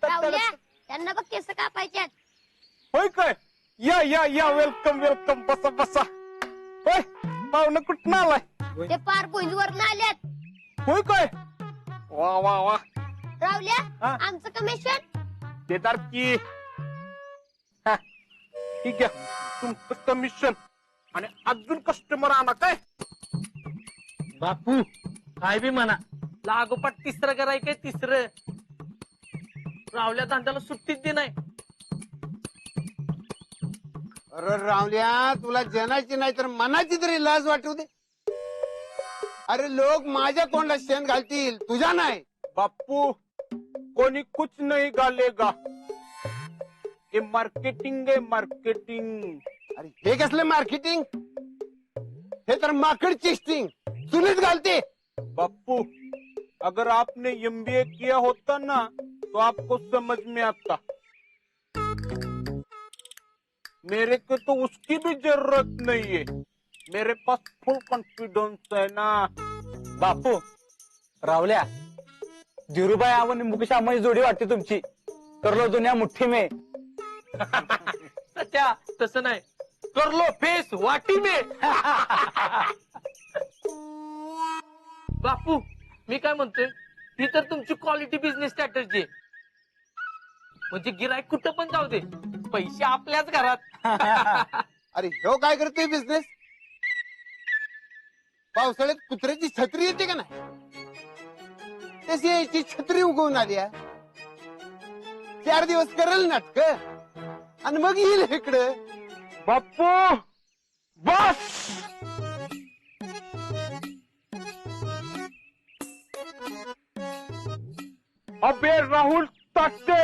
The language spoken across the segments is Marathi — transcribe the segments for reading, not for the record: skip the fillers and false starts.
राहुल्या, त्यांना बघ केस कापायच्यात. होय काय? या या या, वेलकम वेलकम, बसा बसा. होय, पाहुणं कुठं आलाय? ते पार पुंजवरून आल्यात. होय काय? वा वा वा. राहुल्या, हा? आमचं कमिशन. देदार की. हा, ठीक आहे, तुमचं कमिशन. आणि अजून कस्टमर आणा काय? बापू काय बी म्हणा, लागोपाठ तिसरं करायचंय, तिसरं. रावल्या धंद्याला सुट्टीच दे नाही. अरे रावल्या, तुला जनाची नाही तर मनाची तरी लाज वाटू दे. अरे लोक माझ्या कोणाला शेण घालतील, तुझ्या नाही. बापू, कोणी कुछ नहीं गालेगा. ये मार्केटिंग है, मार्केटिंग. अरे हे कसलं मार्केटिंग? हे तर माकड चिस्टिंग, सुनीत घालते. बापू, अगर आपने एमबीए किया होता ना तो आपको समझ में आता. मेरे को तो उसकी भी जरूरत नहीं है. मेरे पास फुल कॉन्फिडेंस है ना. बापू, रावल्या, धीरूभाई आणि मुकेश अंबानी जोडी वाटते तुमची. कर लो दुनिया मुठ्ठी में. सच्या तसं नाही, करलो फेस वाटी में. बापू, मी काय म्हणतोय, ही तर तुमची क्वालिटी बिझनेस स्ट्रॅटेजी आहे. म्हणजे गिराईक कुठं पण जाऊ दे, पैसे आपल्याच घरात. अरे ह्यो काय करतोय बिझनेस? पावसाळ्यात कुत्र्याची छत्री येते का नाही, तशी याची छत्री उगवून आली. 4 दिवस करेल नाटक आणि मग येईल इकडं. बापू, बस. अबे राहुल ताटे,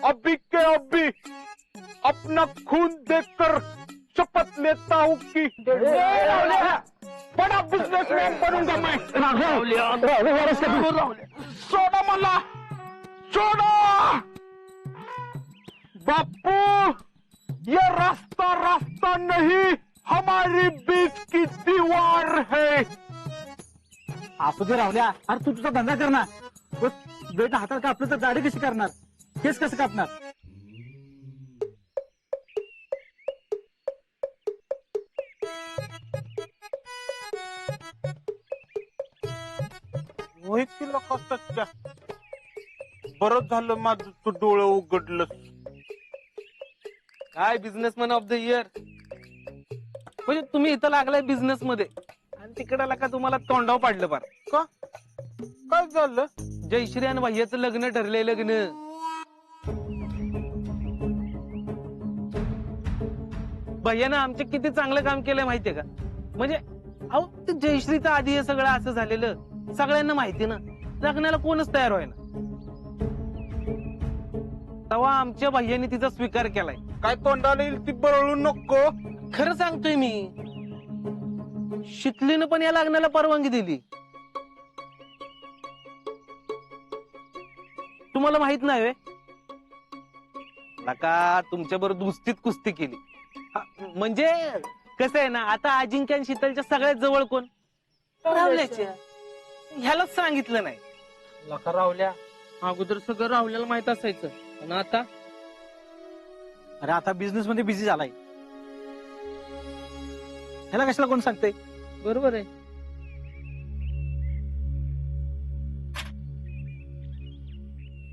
अभी के अभी अपना खून देकर शपथ लेता हूँ कि बड़ा बिजनेसमैन बनूंगा मैं. सोडा मला, सोडा. बापू, ये रास्ता रास्ता नहीं, हमारी बीच की दीवार है. असू दे रावल्या, अरे तू तुझा धंदा कर ना. बेटा हातात कापलं तर दाढी कशी करणार, केस कसं कापणार? होय की लका सच्चा. बरं झालं माझं तू डोळं उघडलं. काय बिझनेसमॅन ऑफ द इयर. म्हणजे तुम्ही इथं लागलाय बिझनेस मध्ये आणि तिकडे का तुम्हाला तोंडाव पाडलं पार. का? काय झालं? जयश्री आणि भैयाचं लग्न ठरलंय. लग्न भैयानं आमचे किती चांगलं काम केलंय माहितीये का? म्हणजे अहो, ते जयश्रीचं आधी हे सगळं असं झालेलं सगळ्यांना माहिती ना. लग्नाला कोणच तयार व्हायना. तेव्हा आमच्या भैयानी तिचा स्वीकार केलाय. काय तोंडाला येईल ती बरळू नको. खरं सांगतोय मी, शितलीनं पण या लग्नाला परवानगी दिली. तुम्हाला माहित नाही व्हय? नका, तुमच्या बरोबर दुस्तीत कुस्ती केली. म्हणजे कसं आहे ना, आता अजिंक्य आणि शीतलच्या सगळ्यात जवळ कोण? राहुल्याच्या. ह्यालाच सांगितलं नाही. नका राहुल्या, अगोदर सगळं राहुल्याला माहित असायचं. आणि आता अरे आता बिझनेस मध्ये बिझी झालाय, ह्याला कशाला कोण सांगतंय? बरोबर आहे.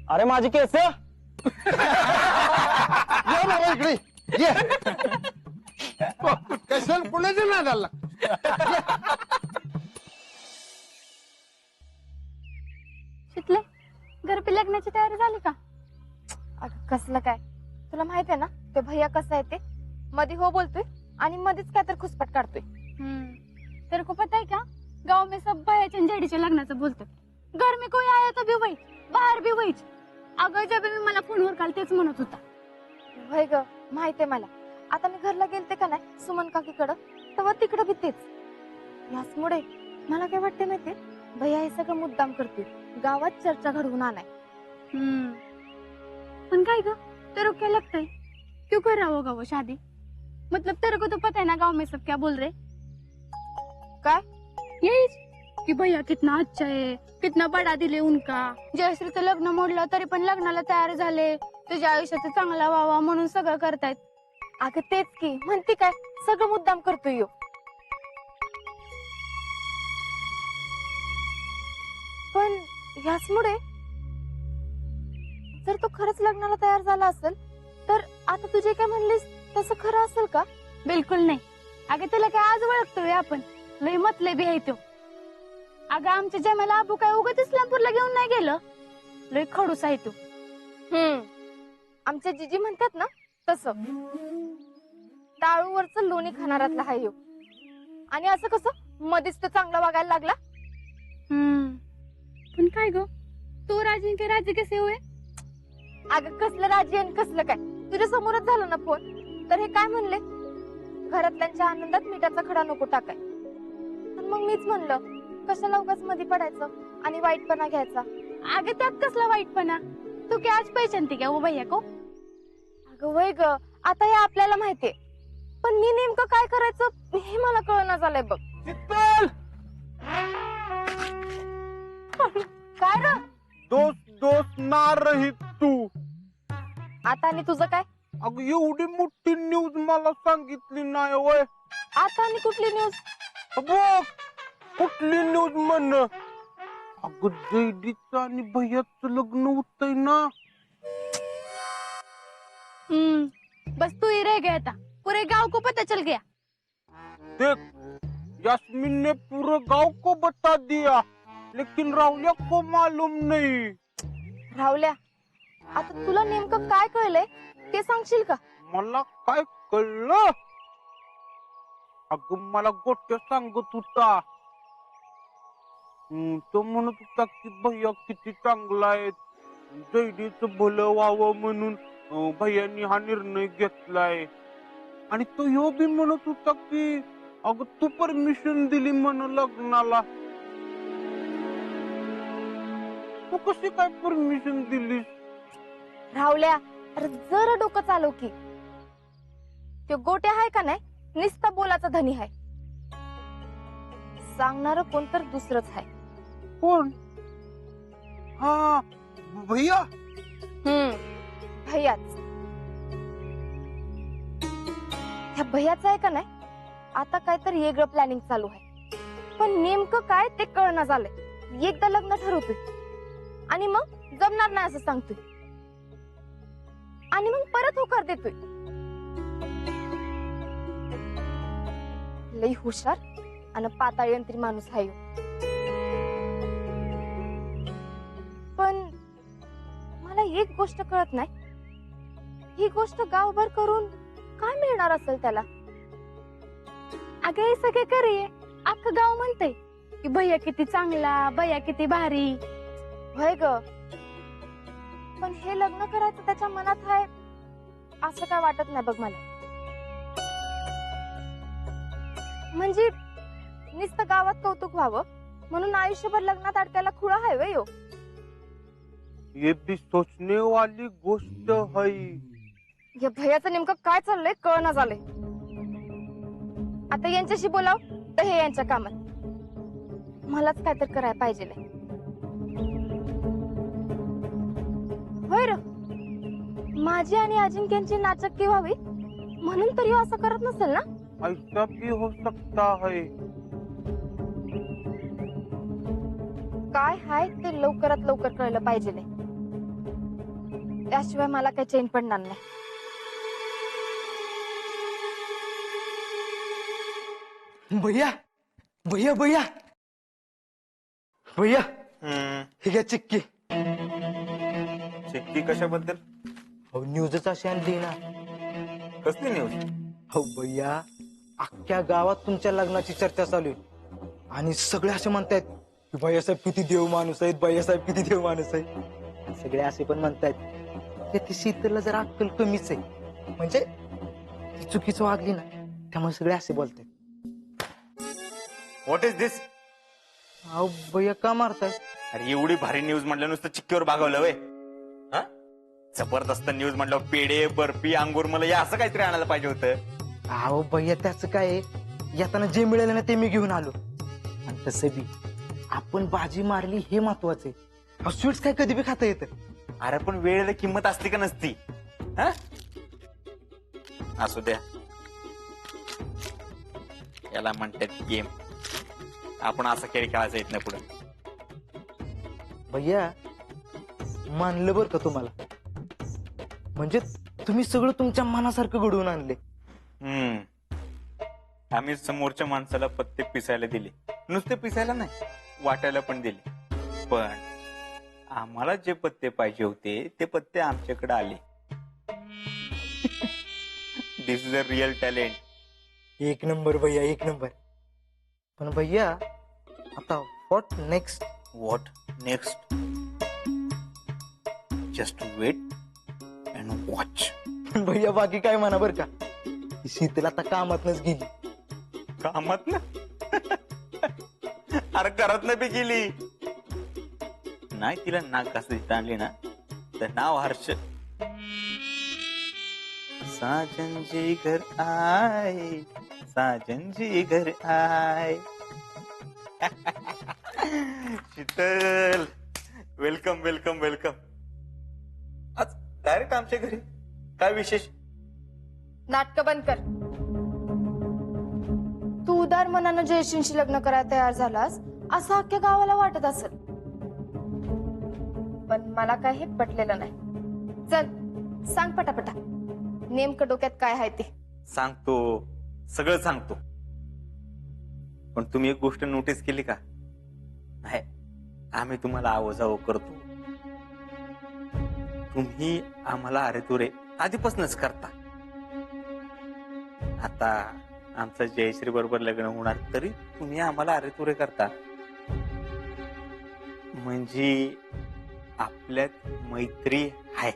अरे माझी केस. ये बाबा इकडे ये. कशाला पुण्याच्या नादाला? शितले, घरपी लग्नाची तयारी झाली का? अगं कसलं काय, तुला माहित आहे ना ते भैया कसं आहे ते. मध्ये हो बोलतोय आणि मध्येच काय तर खुसपट काढतोय. तेरे को पता है क्या, गांव में सब भैया जेडीच्या लग्नाचं बोलतात. घर में कोई आया तो भी वही, बाहेर भी वहीच. अगं जब मी मला फोनवर काल तेच म्हणत होता. होय ग, माहित आहे मला. आता मी घरला गेलते का नाही सुमन काकीकडं, तेव्हा तिकडं बी तेच. याचमुळे मला काय वाटते माहितीये, भैया हे सगळं मुद्दाम करतोय, गावात चर्चा घडवून आणाय. पण काय ग, तेरे को क्या लगता है, क्यों कर रहा होगा वो शादी? मतलब तेरे को तो पता है ना गांव में सब क्या बोल रहे. काय? यही की भैया कितना अच्छा है, कितना बडा दिले उनका. जयश्रीचं लग्न मोडलं तरी पण लग्नाला तयार झाले. तुझ्या आयुष्याचं चांगला व्हावा म्हणून सगळं करतायत. अगं तेच की म्हणते काय, सगळं मुद्दाम करतोय यो. पण ह्याचमुळे जर तो खरंच लग्नाला तयार झाला असेल तर आता तुझे काय म्हणलीस तसं खरं असेल का? बिलकुल नाही. अगं त्याला काय आज ओळखतोय आपण, लय मतलबी आहे तो. अगं आमच्या जमाला आबू काय उगाच इस्लामपूरला घेऊन नाही गेलं, लय खडूस आहे तो. आमच्या जीजी म्हणतात ना तसं, टाळूवरच लोणी खाणारातला हाय यो. आणि असं कसं मध्येच तो चांगला वागायला लागला? पण काय ग, तो राजे राजे कसे होय? अगं कसलं राजी आणि कसलं काय, तुझ्या समोरच झालं ना फोन. तर हे काय म्हणले, घरातल्यांच्या आनंदात मिठाचा खडा नको टाकाय. पण मग मीच म्हणलं कशाला उगाच मध्ये पडायचं आणि वाईटपणा घ्यायचा. अगं त्यात कसला वाईटपणा, तू काय आज पैशांती का भैया को? अगं वय ग, आता हे आपल्याला माहितीये, पण मी नेमकं काय करायचं हे मला कळना झालंय बघ. शीतल, काय र? दोस्त दोस्त ना रही तू. आता आणि तुझं काय? अगं एवढी मोठी न्यूज मला सांगितली नाही वय. आता आणि कुठली न्यूज? बघ कुठली न्यूज म्हण. अगं जयदीचं आणि भैयाचं लग्न होतंय ना. बस तू ही रह गया था, पूरे गांव को पता चल गया. देख यास्मीन ने पूरे गांव को बता दिया, लेकिन राहुलिया को मालूम नहीं. राहुल्या, आता तुला नेमकं काय कळलंय ते सांगशील का? मला काय कळलं? अगं मला गोट्या सांगत होता. तो म्हणत होता की भैया किती चांगला आहे, जयदीचं भलं व्हावं म्हणून भैयानी हा निर्णय घेतलाय. आणि तो ह्यो बी म्हणत होता की अगं तू परमिशन दिली म्हण लग्नाला. तू कशी काय परमिशन दिलीस? राहुल्या, अरे जरा डोकं चालव की. तो गोट्या आहे का नाही, नुसता बोलाचा धनी आहे. सांगणार कोण तर दुसरंच आहे. कोण? हा भैया. भैयाच. ह्या भैयाचं आहे का नाही, आता काहीतरी वेगळं प्लॅनिंग चालू आहे. पण नेमकं काय ते कळना झालंय. एकदा लग्न ठरवतोय आणि मग जमणार नाही असं सांगतोय, आणि मग परत होकार देतोय. लई हुशार आणि पाताळयंत्री माणूस आहे. पण मला एक गोष्ट कळत नाही, ही गोष्ट गावभर करून काय मिळणार असेल त्याला? अगं हे सगळे करे अख्खं गाव म्हणतंय की भैया किती चांगला, भैया किती भारी. होय ग, पण हे लग्न करायचं त्याच्या मनात आहे असं काय वाटत नाही बघ मला. म्हणजे नुसतं गावात कौतुक व्हावं म्हणून आयुष्यभर लग्नात अडकायला खुळा आहे वय हो. ये भी सोचने वाली गोष्ट है. या भैयाचं नेमकं काय चाललंय कळना झालंय. आता यांच्याशी बोलाव तर हे यांच्या कामात, मलाच काय तर करायला पाहिजे. होय र, माझी आणि अजिंक्यांची नाचक्की व्हावी म्हणून तरी असं करत नसेल ना? ऐसा भी हो सकता है. काय हाय ते लवकरात लवकर कळलं पाहिजे, त्याशिवाय मला काही चैन पडणार नाही. भैया भैया भैया भैया, हे घ्या चिक्की. चिक्की कशाबद्दल? हो न्यूजच अशी आणली ना. कसली न्यूज? हो भैया, अख्ख्या गावात तुमच्या लग्नाची चर्चा चालू आहे आणि सगळे असे म्हणतायत की भैयासाहेब किती देव माणूस आहेत, भैयासाहेब किती देव माणूस आहे. सगळे असे पण म्हणतायत की ती शीतलला जरा अक्कल कमीच आहे, म्हणजे ती चुकीचं वागली ना त्यामुळे सगळे असे बोलतायत. व्हॉट इज दिस? अहो भैया का मारताय? अरे एवढी भारी न्यूज म्हटलं नुसतं चिक्कीवर भागवलं वय. जबरदस्त न्यूज म्हटलं पेढे बर्फी अंगूर मला या असं काहीतरी आणायला पाहिजे होतं. अहो भैया त्याचं काय आहे, येताना जे मिळालं ना ते मी घेऊन आलो. आणि तसं बी आपण बाजी मारली हे महत्वाचे. स्वीट्स काय कधी बी खाता येतं. अरे पण वेळेला किंमत असते का नसती? हा? असू द्या, याला म्हणतात गेम. आपण असा खेळ खेळायचा येत नाही पुढे. भैया मानलं बरं का तुम्हाला. म्हणजे तुम्ही सगळं तुमच्या मनासारखं घडवून आणले. आम्ही समोरच्या माणसाला पत्ते पिसायला दिले. नुसते पिसायला नाही, वाटायला पण दिले. पण आम्हाला जे पत्ते पाहिजे होते ते पत्ते आमच्याकडे आले. This is a real talent. एक नंबर भैया, एक नंबर. पण भैया आता what next? What next? Just wait and watch. भैया बाकी काय म्हणा बरं का, शीतल आता कामातनच गेली. कामात ना? अरे करत नाही बी गेली नाही. तिला नाक घासायची आणली ना तर नाव हर्ष. साजन जी घर आए, साजन जी घर आए. Sheetal, welcome welcome welcome. आज डायरेक्ट आमच्या घरी. काय विशेष? नाटक बंद कर. तू उदार मनानं जयश्रींशी लग्न करायला तयार झालास असं अख्ख्या गावाला वाटत असेल, पण मला काय हे पटलेलं नाही. चल सांग पटापटा, नेमकं डोक्यात काय आहे ते. सांगतो, सगळं सांगतो. पण तुम्ही एक गोष्ट नोटीस केली का? नाही, आम्ही तुम्हाला आवजाव करतो, तुम्ही आम्हाला अरे तुरे आधीपासूनच करता. आता आमचं जयश्री बरोबर लग्न होणार तरी तुम्ही आम्हाला अरे तुरे करता. म्हणजे आपल्यात मैत्री आहे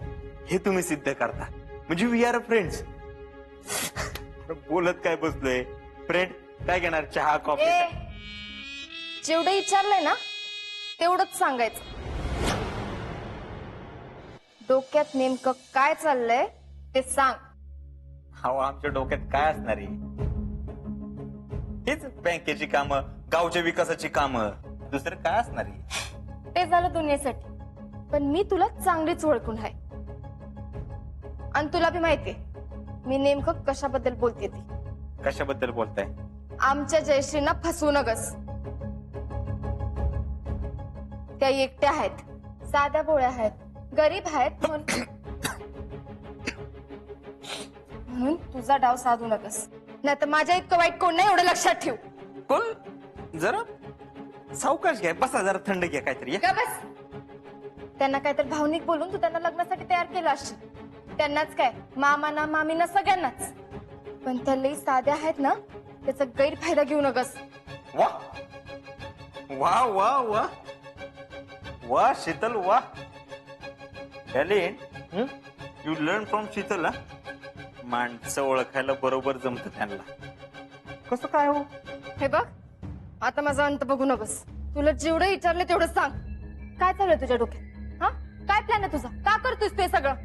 हे तुम्ही सिद्ध करता. म्हणजे वी आर फ्रेंड्स. बोलत काय बसलोय? फ्रेंड काय घेणार? चहा, कॉफी? जेवढं विचारलंय ना तेवढंच सांगायचं. डोक्यात नेमकं काय चाललंय ते सांग. अहो, आमच्या डोक्यात काय असणार आहे? हेच बँकेची कामं, गावच्या विकासाची कामं, दुसरं काय असणार आहे? ते झालं दुनियेसाठी, पण मी तुला चांगलीच ओळखून आहे. आणि तुला बी माहितीये मी नेमकं कशाबद्दल बोलते ती. कशाबद्दल बोलताय? आमच्या जयश्रींना फसवू नगस. त्या एकट्या आहेत, साध्या भोळ्या आहेत, गरीब आहेत, म्हणून तुझा डाव साधू नकस. नाही तर माझ्या इतकं वाईट कोण नाही, एवढं लक्षात ठेव. कोण? जरा सावकाश घ्या, बसा जरा, थंड घ्या काहीतरी. का बस. त्यांना काहीतरी भावनिक बोलून तू त्यांना लग्नासाठी तयार केलं असशील. त्यांनाच काय, मामाना मामीना सगळ्यांनाच. पण त्या लई साध्या आहेत ना, त्याचा गैरफायदा घेऊ नकस. वा वा वा वा वा शीतल, वा. Talent you learn from Sheetal. माणसं ओळखायला बरोबर जमत त्यांना. कसं काय हो? हे बघ, आता माझा अंत बघू नकस. तुला जेवढं विचारलं तेवढं सांग. काय चाललंय तुझ्या डोक्यात? हा, काय प्लॅन आहे तुझा? का करतोस ते सगळं?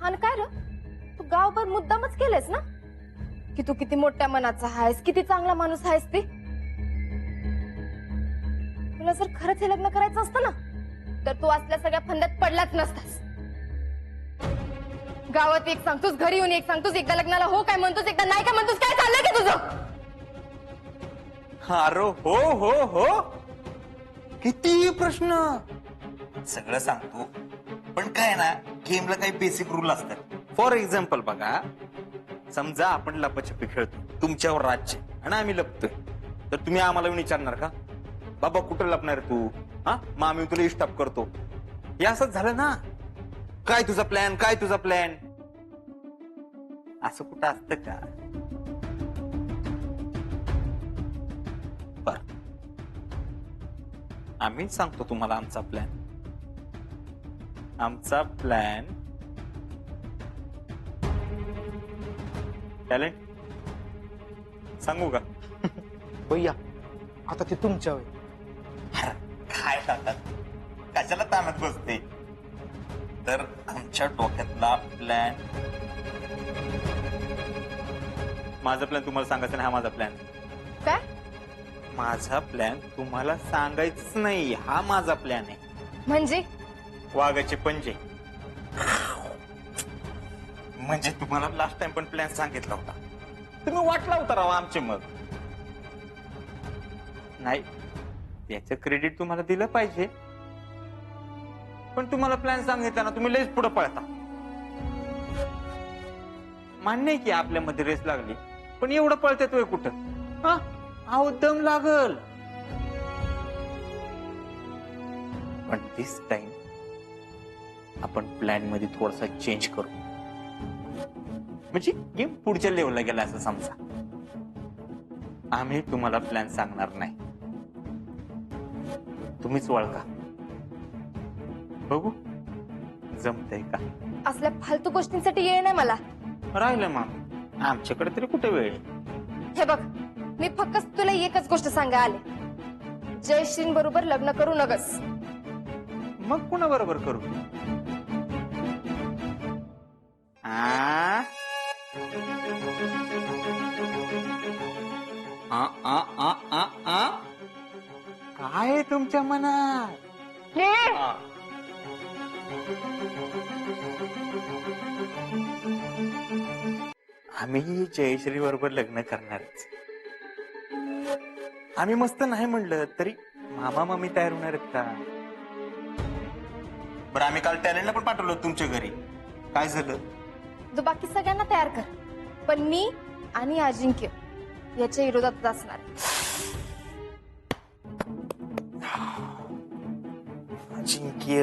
आणि काय र, तू गावभर मुद्दामच केलंयस ना की तू किती मोठ्या मनाचा आहेस, किती चांगला माणूस आहेस ते. तुला जर खरंच हे लग्न करायचं असतं ना तर तू असल्या सगळ्या फंद्यात पडलाच नसतास. गावात एक सांगतोस, घरी येऊन एक सांगतोस, एकदा लग्नाला हो काय म्हणतोस, एकदा नाही काय म्हणतोस. काय चाललंय की तुझं? अरे हो हो हो, किती प्रश्न. सगळं सांगतो, पण काय ना, गेमला काही बेसिक रूल असतात. फॉर एक्झाम्पल बघा, समजा आपण लपाछपी खेळतो, तुमच्यावर राज्य आणि आम्ही लपतोय, तर तुम्ही आम्हाला विचारणार का, बाबा कुठं लपणार तू? हा, मग आम्ही तुला स्टॉप करतो. हे असंच झालं ना. काय तुझा प्लॅन, काय तुझा प्लॅन? असं कुठं असतं का? बर, आम्ही सांगतो तुम्हाला आमचा प्लॅन. आमचा प्लॅन टॅलेंट सांगू का? भैया आता ते तुमच्यावर. काय सांगतात, कशाला ताणत बसते? तर आमच्या डोक्यातला प्लॅन, माझा प्लॅन तुम्हाला सांगायचा नाही. हा माझा प्लॅन. काय? माझा प्लॅन तुम्हाला सांगायचंच नाही, हा माझा प्लॅन आहे. म्हणजे वाघाचे पंजे. म्हणजे तुम्हाला लास्ट टाइम पण प्लॅन सांगितला होता, तुम्ही वाटला होता राव आमचे. मग नाही, याचं क्रेडिट तुम्हाला दिलं पाहिजे, पण तुम्हाला प्लॅन सांगितला तुम्ही लयच पुढे पळता. मान्य आहे की आपल्यामध्ये रेस लागली, पण एवढं पळतेतोय कुठं? हा, अहो दम लागल. पण दिस टाइम आपण प्लॅन मध्ये थोडासा चेंज करू, म्हणजे गेम पुढच्या लेवलला गेला असं समजा. आम्ही तुम्हाला प्लॅन सांगणार नाही, तुम्हीच वळका. बघू जमतंय का. असल्या फालतू गोष्टींसाठी येळ नाही मला. राहिलं मग आमच्याकडे तरी कुठे वेळ आहे. हे बघ, मी फक्त तुला एकच गोष्ट सांगायला आले, जयश्री बरोबर लग्न करू नगस. मग कुणा बरोबर करू? आ? आ, आ, आ, आ, आ? काय आहे तुमच्या मनात? आ. आम्ही जयश्री बरोबर लग्न करणारच. आम्ही मस्त नाही म्हणलं तरी मामा मामी तयार होणार आहेत का? बरं, आम्ही काल टॅलेंटला पण पाठवलं तुमच्या घरी, काय झालं? तू बाकी सगळ्यांना तयार कर, पण मी आणि अजिंक्य याच्या विरोधात असणार. अजिंक्य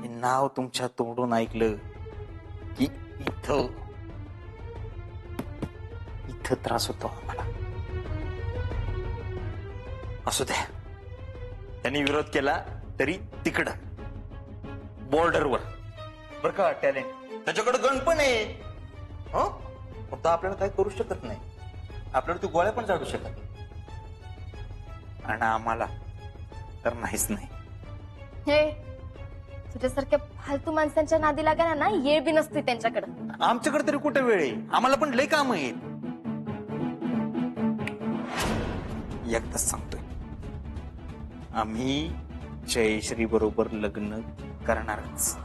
हे नाव तुमच्या तोंडून ऐकलं की इथं त्रास होतो आम्हाला. असू द्या, त्यांनी विरोध केला तरी तिकडं बॉर्डरवर. बर का टॅलेंट, त्याच्याकडे गण पण आहे. फक्त आपल्याला काही करू शकत नाही, आपल्याला तू गोळ्या पण झाडू शकत नाही, आणि आम्हाला तर नाहीच नाही. हे तुझ्यासारख्या फालतू माणसांच्या नादी लागायला ना येळ बी नसते त्यांच्याकडे. आमच्याकडे तरी कुठे वेळ आहे, आम्हाला पण लय काम आहेत. एकदाच सांगतोय, आम्ही जयश्री बरोबर लग्न करणारच.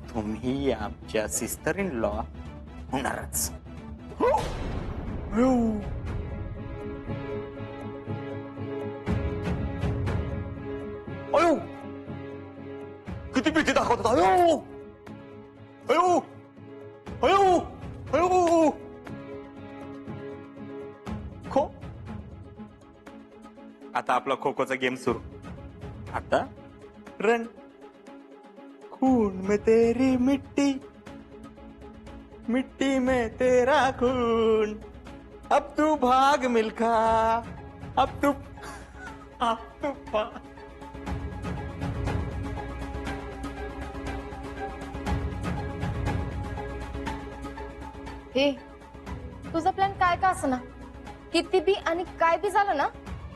तुम्ही आमच्या सिस्टर इन लॉ होणारच. अयो, किती भीती दाखवतात. अयो अयो अयो अयो. खो, आता आपला खो खोचा गेम सुरू. आता रन. खून में तेरी मिट्टी, मिट्टी में तेरा खून, अब तू भाग मिल्खा, अब तू भाग. हे तुझा प्लॅन काय का असं ना, किती बी आणि काय बी झालं ना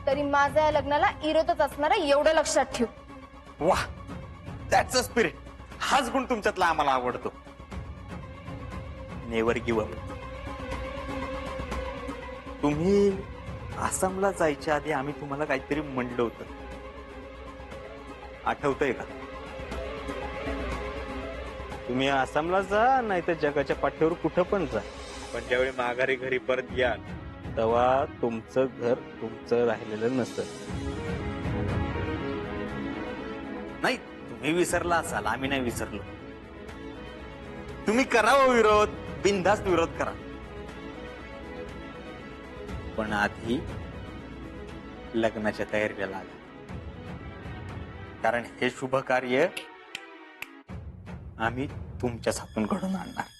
तरी माझ्या या लग्नाला विरोधच असणार आहे, एवढं लक्षात ठेव. वाह, दॅट्स अ स्पिरिट. हाच गुण तुमच्यातला आम्हाला आवडतो. Never give up. तुम्ही आसामला जायच्या आधी आम्ही तुम्हाला काहीतरी म्हणलं होतं, आठवतंय का? तुम्ही आसामला जा, नाही तर जगाच्या पाठीवर कुठं पण जा, पण ज्यावेळी माघारी घरी परत याल तेव्हा तुमचं घर तुमचं राहिलेलं नसतं. नाही, तुम्ही विसरला असाल, आम्ही नाही विसरलो. तुम्ही करावा विरोध, बिनधास्त विरोध करा, पण आधी लग्नाच्या तयारीला लागा, कारण हे शुभ कार्य आम्ही तुमच्याच हातून घडून आणणार.